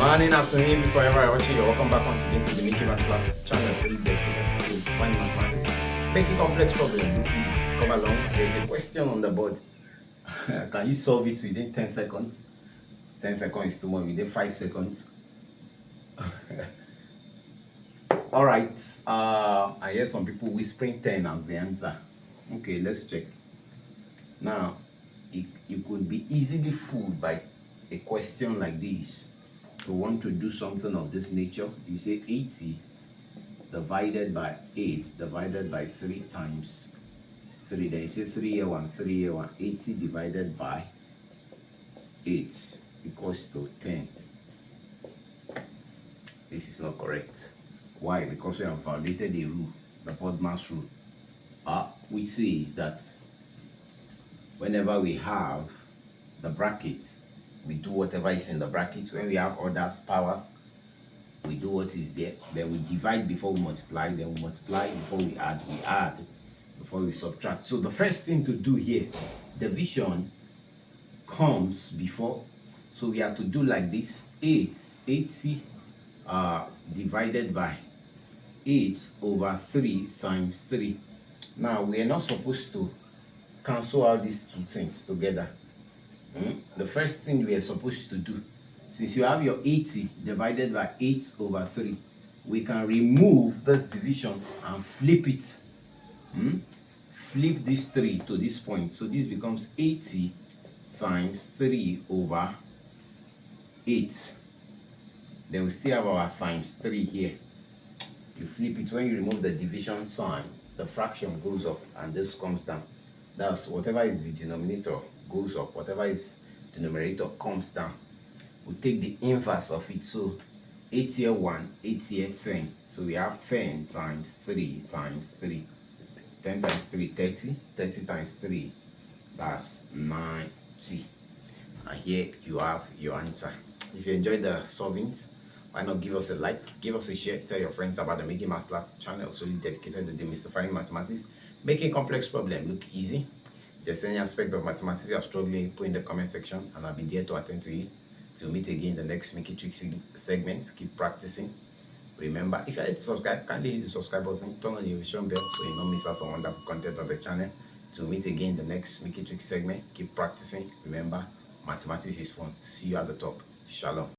Morning, afternoon, before ever watching you, welcome back once again to the Mickey Mass Class channel. So dedicated to finding mathematics, making complex problems look easy. Come along, there's a question on the board. Can you solve it within 10 seconds? 10 seconds is too much, within 5 seconds. Alright, I hear some people whispering 10 as the answer. Okay, let's check. Now, you could be easily fooled by a question like this. You want to do something of this nature, you say 80 divided by 8 divided by 3 times 3. Then you say 3 here 1, 3 here 1. 80 divided by 8 equals to 10. This is not correct. Why? Because we have violated a rule, the BODMAS rule. We say that whenever we have the brackets, we do whatever is in the brackets. When we have others, powers, we do what is there. Then we divide before we multiply. Then we multiply before we add. We add before we subtract. So the first thing to do here, division comes before. So we have to do like this. 80 divided by 8 over 3 times 3. Now we are not supposed to cancel out these two things together. The first thing we are supposed to do, since you have your 80 divided by 8 over 3, we can remove this division and flip it. Flip this 3 to this point. So this becomes 80 times 3 over 8. Then we still have our times 3 here. You flip it. When you remove the division sign, the fraction goes up and this comes down. That's whatever is the denominator goes up, whatever is the numerator comes down. We take the inverse of it. So 8 here 1, 8 here 10. So we have 10 times 3 times 3. 10 times 3, 30. 30 times 3, that's 90. And here you have your answer. If you enjoyed the solvings, why not give us a like, give us a share, tell your friends about the Mickey Mass Class channel, solely dedicated to demystifying mathematics, making complex problems look easy. Just any aspect of mathematics you are struggling, put in the comment section and I'll be there to attend to you. Till meet again in the next Mickey Tricks segment. Keep practicing. Remember, if you like to subscribe, kindly hit the subscribe button, turn on the notification bell so you don't miss out on wonderful content on the channel. Till meet again in the next Mickey Tricks segment. Keep practicing. Remember, mathematics is fun. See you at the top. Shalom.